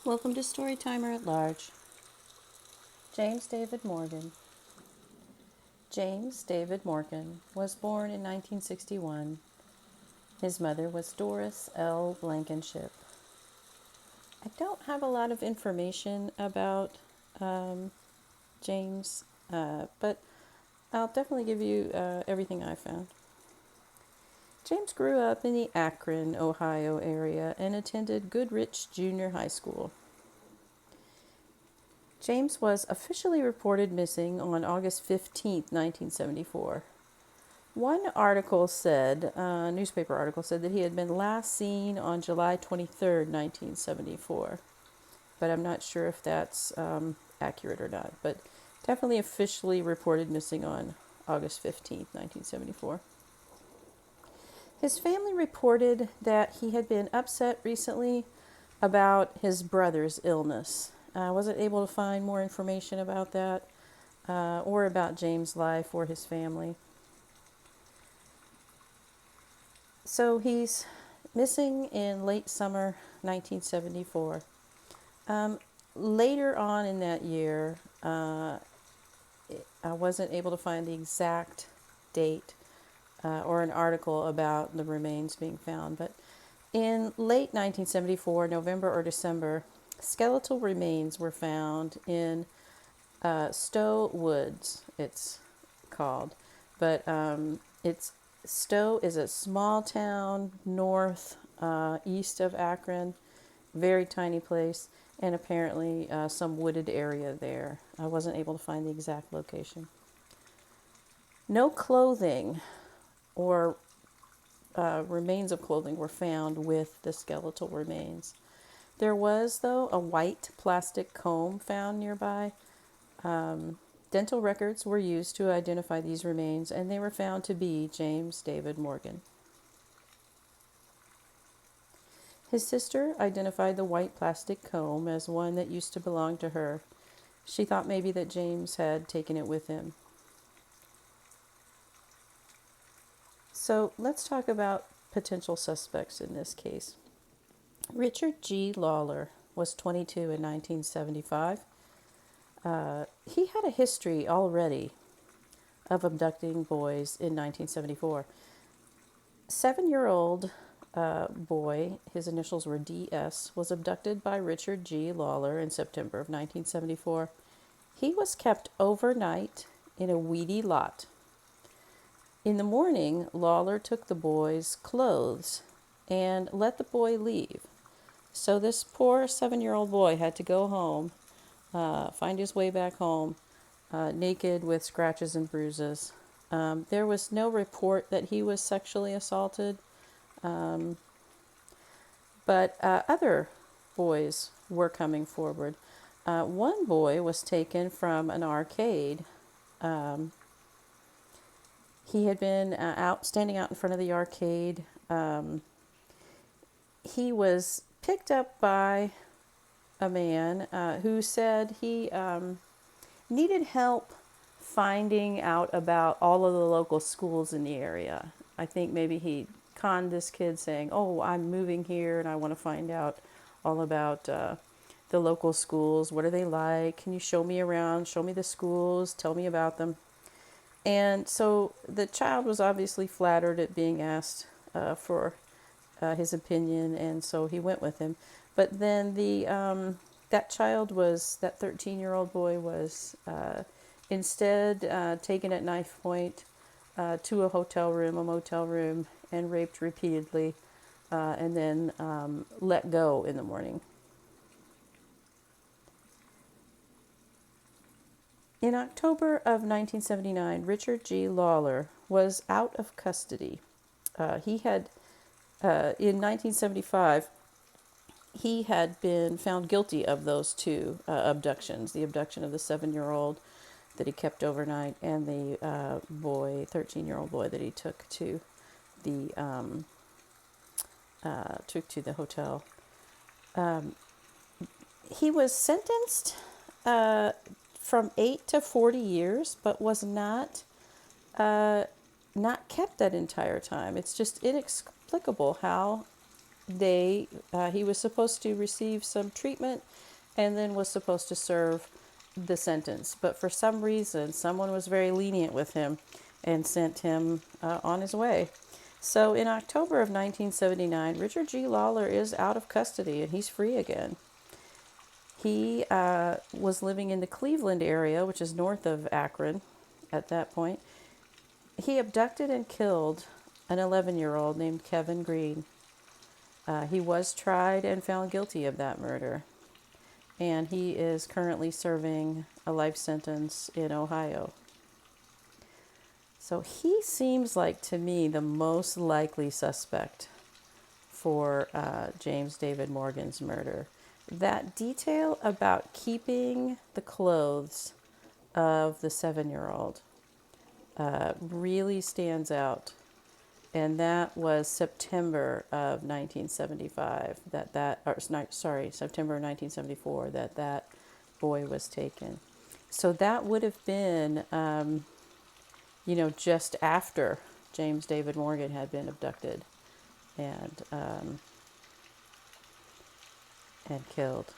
Welcome to Storytimer at Large. James David Morgan. James David Morgan was born in 1961. His mother was Doris L. Blankenship. I don't have a lot of information about James, but I'll definitely give you everything I found. James grew up in the Akron, Ohio area and attended Goodrich Junior High School. James was officially reported missing on August 15th, 1974. One article said, a newspaper article said that he had been last seen on July 23rd, 1974. But I'm not sure if that's accurate or not. But definitely officially reported missing on August 15th, 1974. His family reported that he had been upset recently about his brother's illness. I wasn't able to find more information about that or about James' life or his family. So he's missing in late summer 1974. Later on in that year, I wasn't able to find the exact date or an article about the remains being found, but in late 1974, November or December, skeletal remains were found in Stowe Woods, it's called. But it's Stowe is a small town north east of Akron, very tiny place, and apparently some wooded area there. I wasn't able to find the exact location. No clothing or remains of clothing were found with the skeletal remains. There was, though, a white plastic comb found nearby. Dental records were used to identify these remains, and they were found to be James David Morgan. His sister identified the white plastic comb as one that used to belong to her. She thought maybe that James had taken it with him. So let's talk about potential suspects in this case. Richard G. Lawler was 22 in 1975. He had a history already of abducting boys in 1974. 7-year-old boy, his initials were DS, was abducted by Richard G. Lawler in September of 1974. He was kept overnight in a weedy lot. In the morning, Lawler took the boy's clothes and let the boy leave. So this poor 7-year-old boy had to go home, find his way back home, naked with scratches and bruises. There was no report that he was sexually assaulted, but other boys were coming forward. One boy was taken from an arcade. He had been standing out in front of the arcade. He was picked up by a man who said he needed help finding out about all of the local schools in the area. I think maybe he conned this kid saying, "Oh, I'm moving here and I want to find out all about the local schools. What are they like? Can you show me around? Show me the schools. Tell me about them." And so the child was obviously flattered at being asked for his opinion, and so he went with him. But then that 13-year-old boy was instead taken at knife point to a motel room, and raped repeatedly, and then let go in the morning. In October of 1979, Richard G. Lawler was out of custody. He had, in 1975, he had been found guilty of those two abductions, the abduction of the 7-year-old that he kept overnight and the 13-year-old boy that he took to the hotel. He was sentenced from 8 to 40 years, but was not kept that entire time. It's just inexplicable how he was supposed to receive some treatment and then was supposed to serve the sentence. But for some reason, someone was very lenient with him and sent him on his way. So in October of 1979, Richard G. Lawler is out of custody and he's free again. He was living in the Cleveland area, which is north of Akron at that point. He abducted and killed an 11-year-old named Kevin Green. He was tried and found guilty of that murder, and he is currently serving a life sentence in Ohio. So he seems like, to me, the most likely suspect for James David Morgan's murder. That detail about keeping the clothes of the 7-year-old really stands out. And that was September of 1975, September of 1974, that boy was taken. So that would have been, just after James David Morgan had been abducted and killed.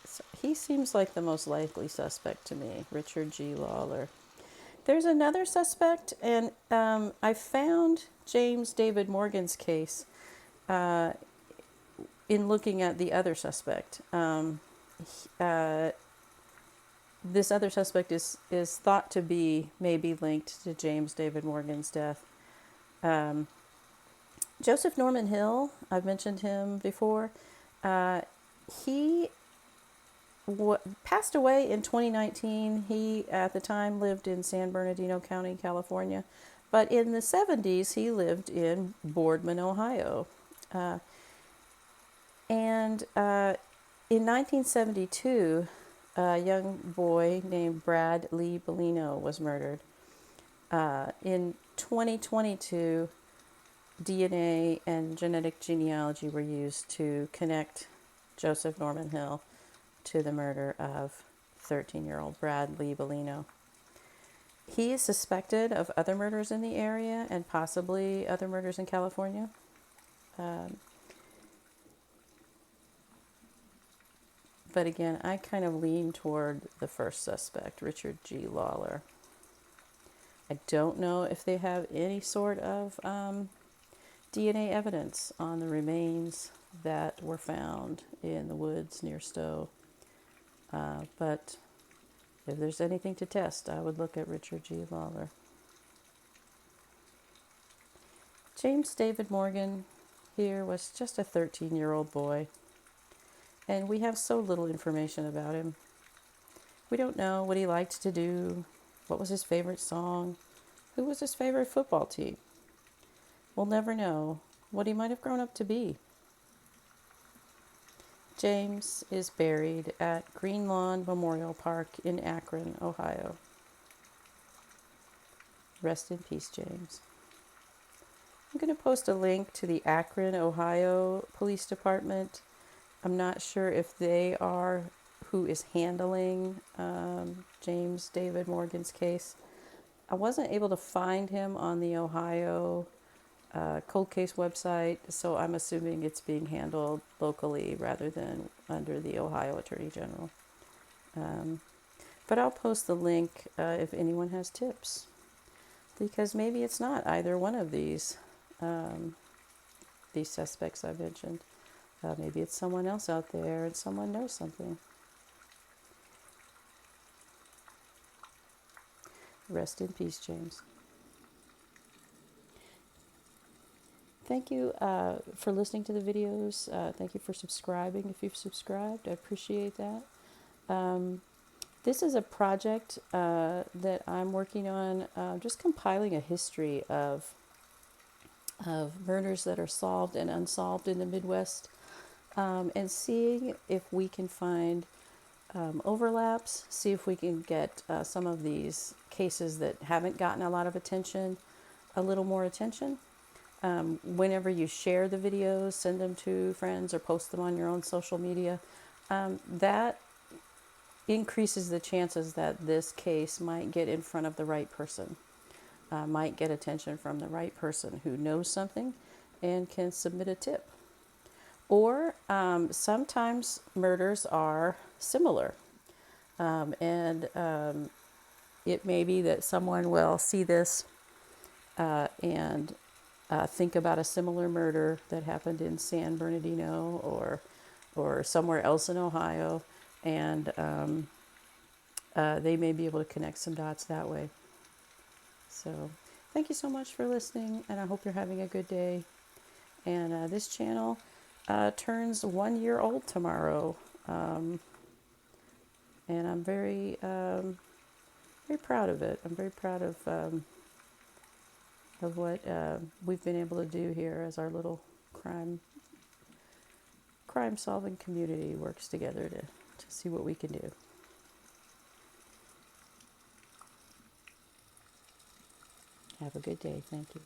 So he seems like the most likely suspect to me, Richard G. Lawler. There's another suspect, and I found James David Morgan's case in looking at the other suspect. This other suspect is thought to be maybe linked to James David Morgan's death. Joseph Norman Hill, I've mentioned him before. He passed away in 2019. He, at the time, lived in San Bernardino County, California. But in the 70s, he lived in Boardman, Ohio. And in 1972, a young boy named Brad Lee Bellino was murdered. In 2022, DNA and genetic genealogy were used to connect Joseph Norman Hill to the murder of 13-year-old Brad Lee Bellino. He is suspected of other murders in the area and possibly other murders in California. But again, I kind of lean toward the first suspect, Richard G. Lawler. I don't know if they have any sort of DNA evidence on the remains that were found in the woods near Stowe. But if there's anything to test, I would look at Richard G. Lawler. James David Morgan here was just a 13-year-old boy, and we have so little information about him. We don't know what he liked to do, what was his favorite song, who was his favorite football team. We'll never know what he might have grown up to be. James is buried at Green Lawn Memorial Park in Akron, Ohio. Rest in peace, James. I'm going to post a link to the Akron, Ohio Police Department. I'm not sure if they are who is handling James David Morgan's case. I wasn't able to find him on the Ohio cold case website, so I'm assuming it's being handled locally rather than under the Ohio Attorney General. But I'll post the link if anyone has tips, because maybe it's not either one of these suspects I mentioned. Maybe it's someone else out there and someone knows something. Rest in peace, James. Thank you for listening to the videos. Thank you for subscribing if you've subscribed. I appreciate that. This is a project that I'm working on, just compiling a history of murders that are solved and unsolved in the Midwest, and seeing if we can find overlaps, see if we can get some of these cases that haven't gotten a lot of attention, a little more attention. Whenever you share the videos, send them to friends or post them on your own social media, that increases the chances that this case might get in front of the right person, might get attention from the right person who knows something and can submit a tip. Or sometimes murders are similar. And it may be that someone will see this and think about a similar murder that happened in San Bernardino or somewhere else in Ohio, and they may be able to connect some dots that way. So thank you so much for listening, and I hope you're having a good day. And this channel turns 1 year old tomorrow, and I'm very proud of it. I'm very proud of what we've been able to do here as our little crime solving community works together to see what we can do. Have a good day. Thank you.